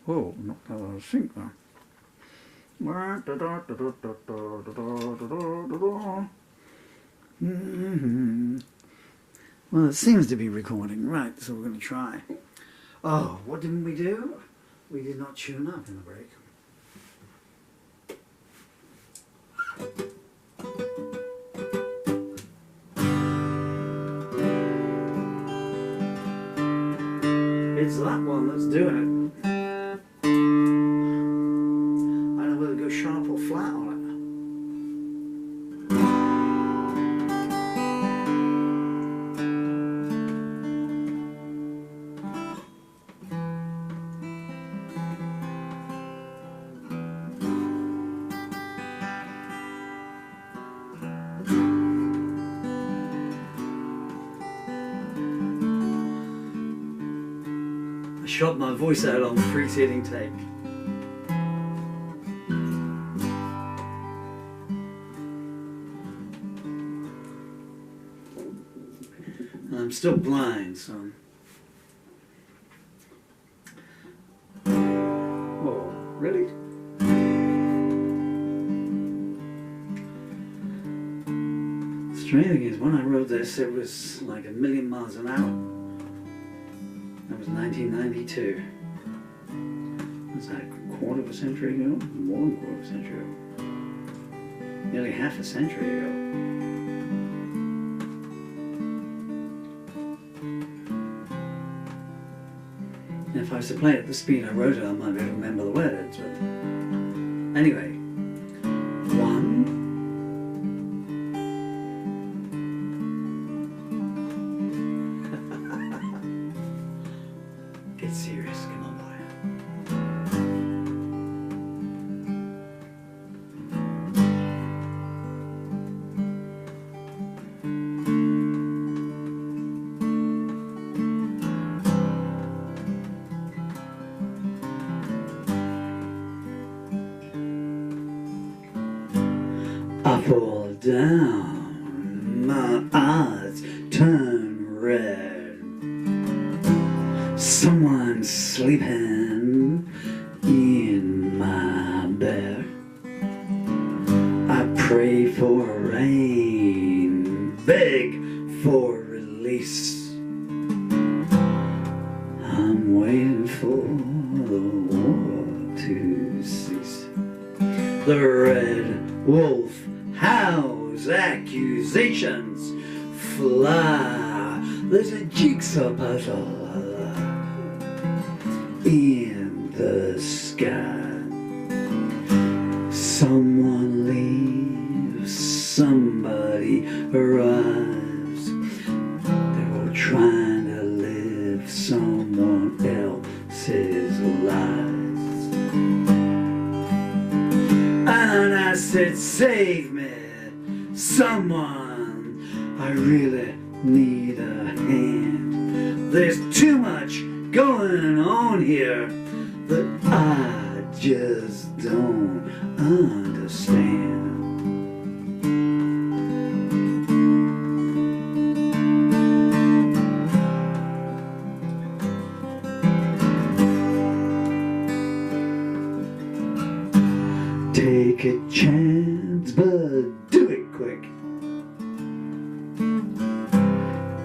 Whoa, knocked out of sync there. Well, it seems to be recording. Right, so we're going to try. Oh, what didn't we do? We did not tune up in the break. It's that one that's doing it. I don't know whether to go sharp or flat on it. I shot my voice out on the preceding take. I'm still blind, so... Whoa, really? The strange thing is, when I wrote this, it was like 1,000,000 miles an hour. That was 1992. Was that a quarter of a century ago? More than a quarter of a century ago. Nearly half a century ago. And if I was to play it at the speed I wrote it, I might be able to remember the words, but... Anyway. 1. Get serious, come on, boy. I fall down, my eyes turn red. Someone's sleeping in my bed. I pray for rain, beg for release. I'm waiting for the war to cease. The red wolf howls, accusations fly. There's a jigsaw puzzle in the sky. Someone leaves, somebody arrives. They're all trying to live someone else's lives. And I said, save me, someone, I really need a hand. There's too much going on here that I just don't understand. Take a chance, but do it quick.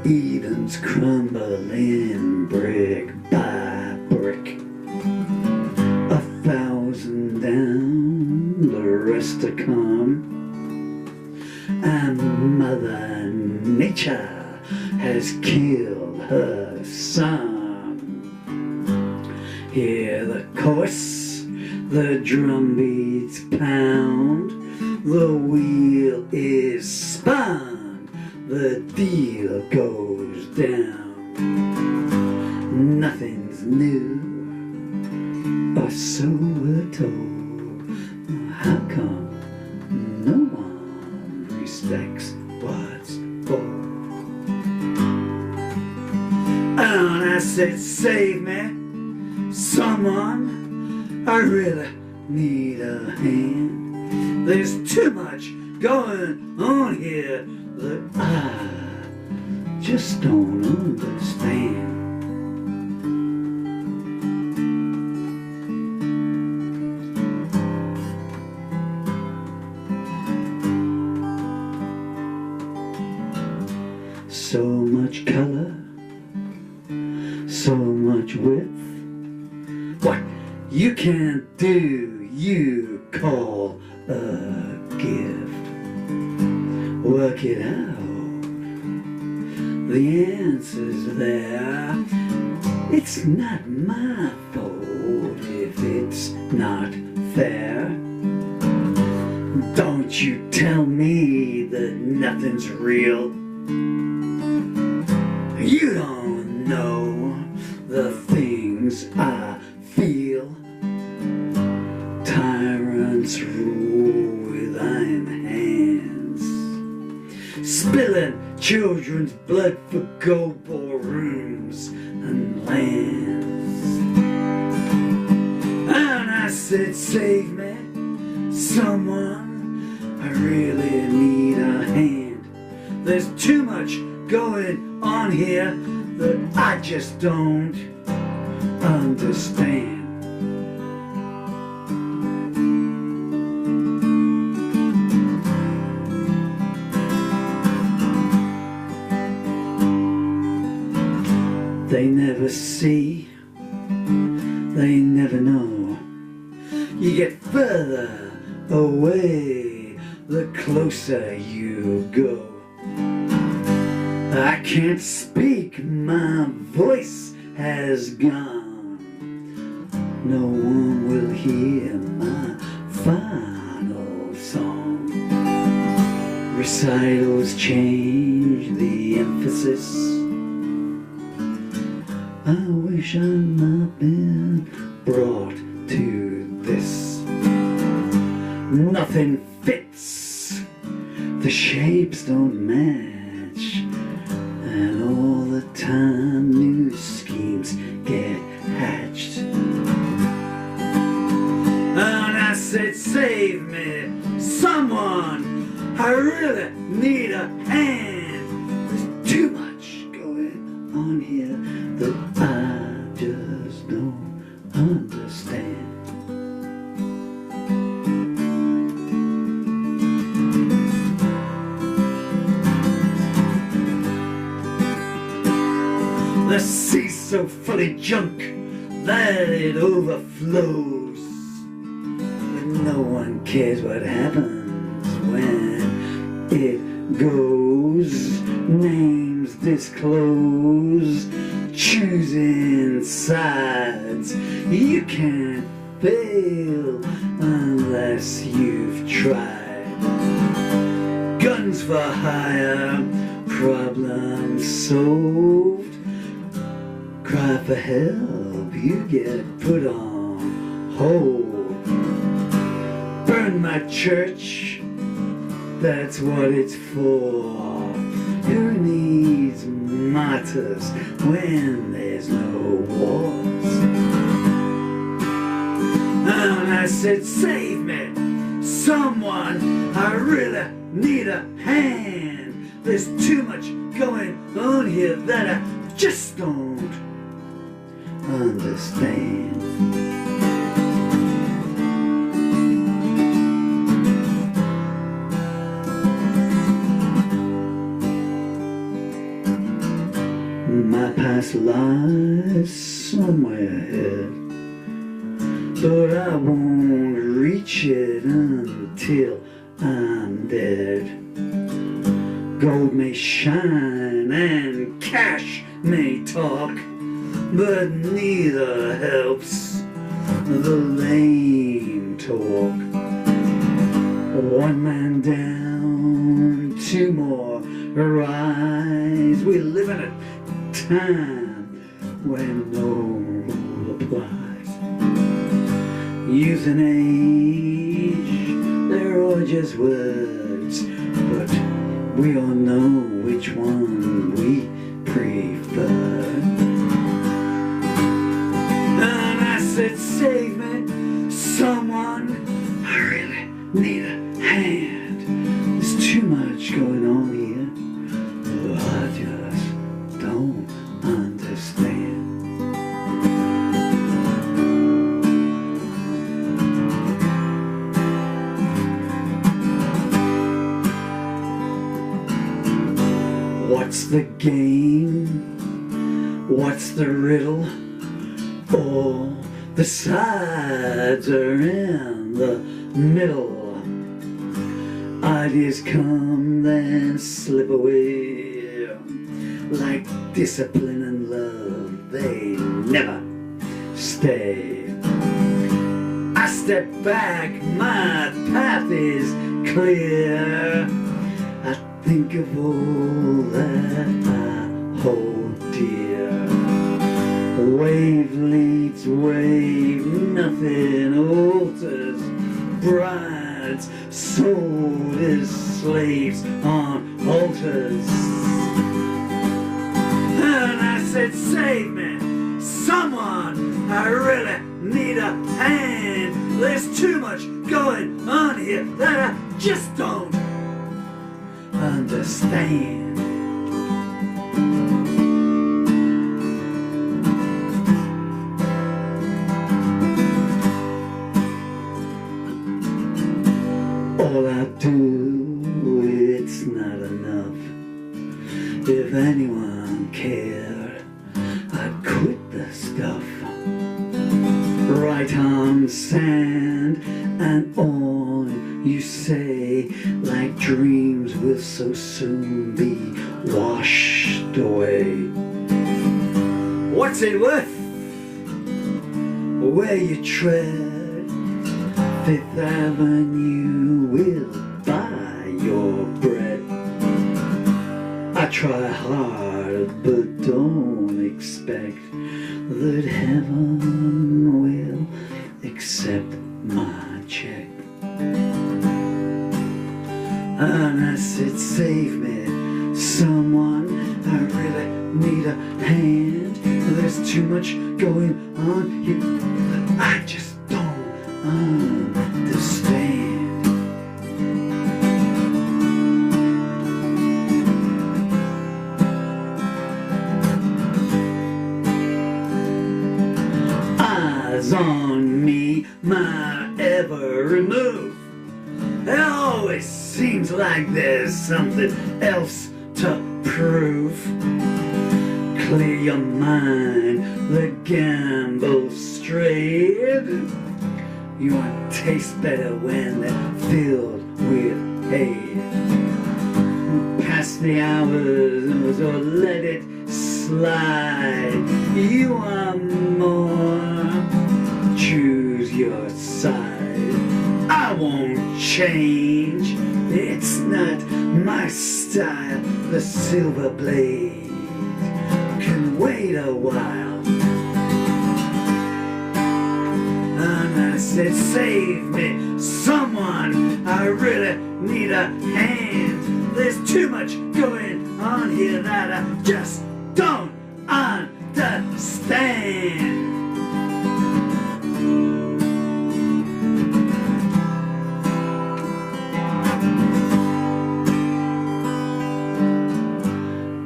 Eden's crumbling brick by brick. 1,000 down, the rest to come. And Mother Nature has killed her son. Hear the chorus, the drum beats pound, the wheel is spun, the deal goes down. Nothing's new, or so we're told. How come no one respects what's old? And I said, save me, someone, I really need a hand. There's too much going on here that I just don't understand. much color, so much width. What you can't do, you call a gift. Work it out, the answer's there. It's not my fault if it's not fair. Don't you tell me that nothing's real. You don't know the things I feel. Tyrants rule with iron hands, spilling children's blood for gold ballrooms and lands. And I said, save me, someone, I really need a hand. There's too much going on here that I just don't understand. They never see, they never know. You get further away the closer you go. I can't speak, my voice has gone. No one will hear my final song. Recitals change the emphasis. I wish I'd not been brought to this. Nothing fits, the shapes don't match, and all the time new schemes get hatched. And I said, save me, someone, I really need a hand. There's too much going on here that I just don't understand. The sea's so full of junk that it overflows, but no one cares what happens when it goes. Names disclosed, choosing sides. You can't fail unless you've tried. Guns for hire, problem solved. Cry for help, you get put on hold. Burn my church, that's what it's for. Who needs martyrs when there's no wars? And I said, save me, someone, I really need a hand. There's too much going on here that I just don't understand. My past lies somewhere ahead, but I won't reach it until I'm dead. Gold may shine and cash may talk, but neither helps the lame talk. One man down, two more rise. We live in a time when no rule applies. Youth and age, they're all just words, but we all know which one we prefer. And I said, save me, someone, I really need a hand. There's too much going on here, I just don't understand. What's the game? What's the riddle? All the sides are in the middle. Ideas come then slip away. Like discipline and love, they never stay. I step back, my path is clear. I think of all that I hold dear. Wave leads wave, nothing alters. Brides sold as slaves on altars. And I said, save me, someone, I really need a hand. There's too much going on here that I just don't understand. All I do, it's not enough. If anyone cared, I'd quit the stuff. Right on sand and all you say, like dreams will so soon be washed away. What's it worth? Where you tread, Fifth Avenue will buy your bread. I try hard, but don't expect that heaven will accept my check. And I said, save me, someone, I really need a hand. There's too much going on here, I just don't understand. Eyes on me, my every move. It always seems like there's something else to prove. Clear your mind, the gamble's straight. Your taste better when they're filled with hate. Pass the hours or let it slide. You are more, choose your side. I won't change, it's not my style. The silver blade can wait a while. And I said, save me, someone, I really need a hand. There's too much going on here that I just don't understand.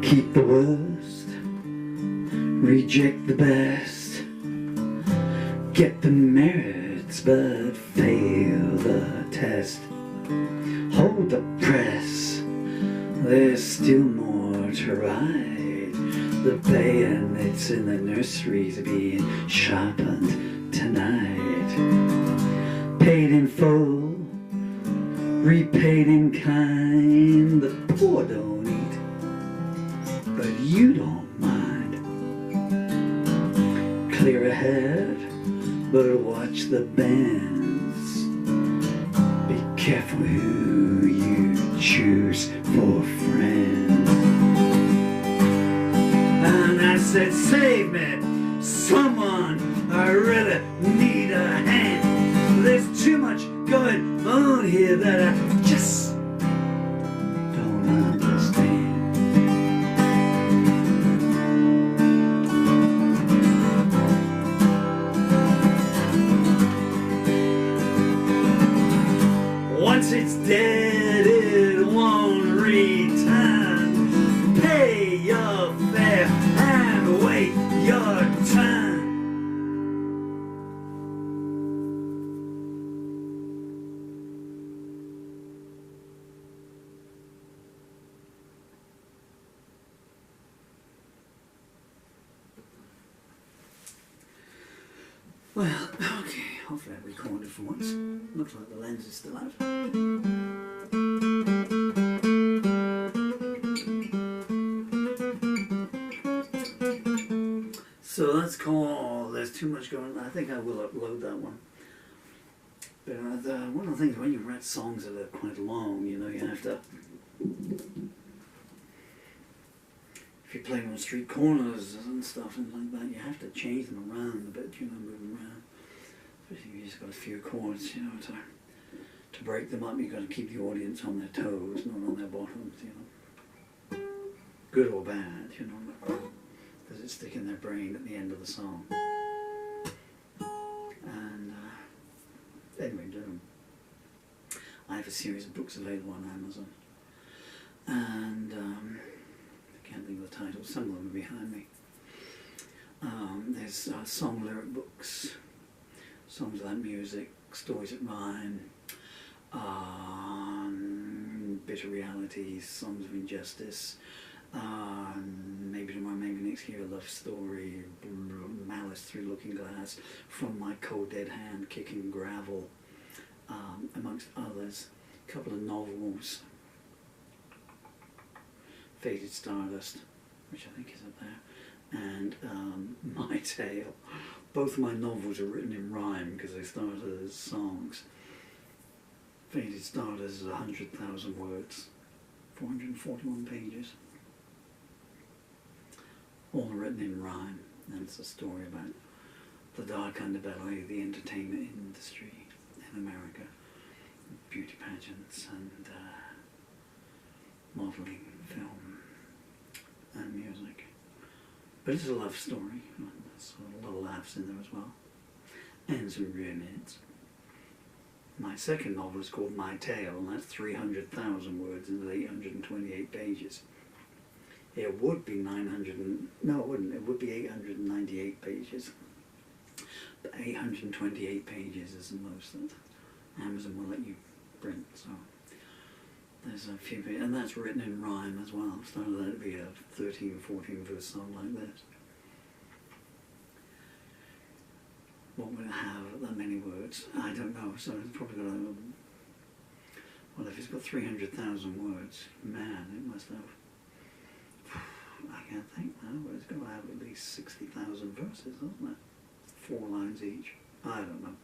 Keep the worst, reject the best. Get the merits but fail the test. Hold the press, there's still more to ride. The bayonets in the nurseries being sharpened tonight. Paid in full, repaid in kind. The poor don't eat, but you don't mind. Clear ahead, but watch the bands. Be careful who you choose for friends. And I said, save me, someone, I really need a hand. There's too much going on here that I just don't understand. Once it's dead, it won't return. Pay your fare and wait your turn. Well, okay, hopefully I recorded for once. Looks like the lens is still out. So that's called There's Too Much Going On. I think I will upload that one. But one of the things when you write songs that are quite long, you know, you have to, if you're playing on street corners and stuff and like that, you have to change them around a bit, you know, move them around. Especially if you just got a few chords, you know, to break them up, you've got to keep the audience on their toes, not on their bottoms, you know. Good or bad, you know. Does it stick in their brain at the end of the song? And anyway, I have a series of books available on Amazon, and I can't think of the title. Some of them are behind me. There's song lyric books, songs without music, stories that rhyme, bitter realities, songs of injustice. Maybe tomorrow, maybe next year, a love story, Malice, Through Looking Glass, From My Cold Dead Hand, Kicking Gravel, amongst others. A couple of novels, Faded Stardust, which I think is up there, and My Tale. Both of my novels are written in rhyme because they started as songs. Faded Stardust is 100,000 words, 441 pages. All written in rhyme, and it's a story about the dark underbelly of the entertainment industry in America, beauty pageants and modelling, film and music. But it's a love story, and there's a lot of laughs in there as well, and some real hits. My second novel is called My Tale, and that's 300,000 words and 828 pages. It would be no it wouldn't, it would be 898 pages. But 828 pages is the most that Amazon will let you print, so there's a few, and that's written in rhyme as well, so that'd be a 13, 14 verse song like this. What would it have that many words? I don't know, so it's probably got a, well, if it's got 300,000 words, man, it must have, I can't think now, but it's got to have at least 60,000 verses, doesn't it? 4 lines each. I don't know.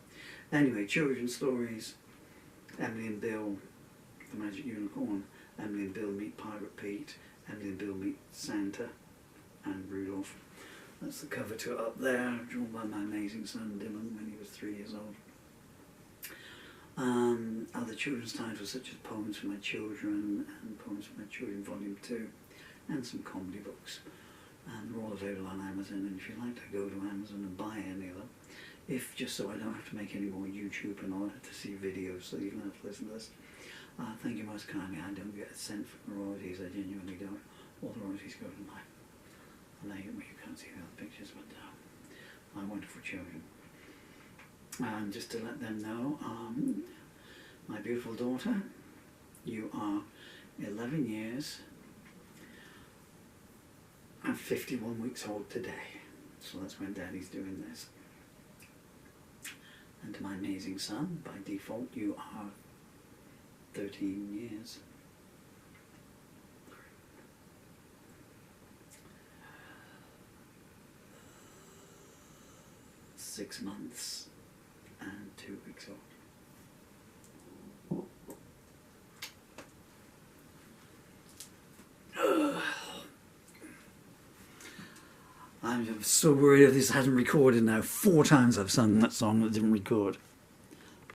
Anyway, children's stories, Emily and Bill, The Magic Unicorn, Emily and Bill Meet Pirate Pete, Emily and Bill Meet Santa and Rudolph. That's the cover to it up there, drawn by my amazing son Dylan when he was 3 years old. Other children's titles such as Poems for My Children and Poems for My Children Volume 2, and some comedy books. And they're all available on Amazon, and if you'd like to go to Amazon and buy any of them, just so I don't have to make any more YouTube in order to see videos, so you don't have to listen to this. Thank you most kindly. I don't get a cent from the royalties, I genuinely don't. All the royalties go to my, you can't see the other pictures, but my wonderful children. And just to let them know, my beautiful daughter, you are 11 years and 51 weeks old today. So that's when Daddy's doing this. And to my amazing son, by default, you are 13 years. 6 months and 2 weeks old. I'm so worried if this hasn't recorded now. 4 times I've sung that song that didn't record.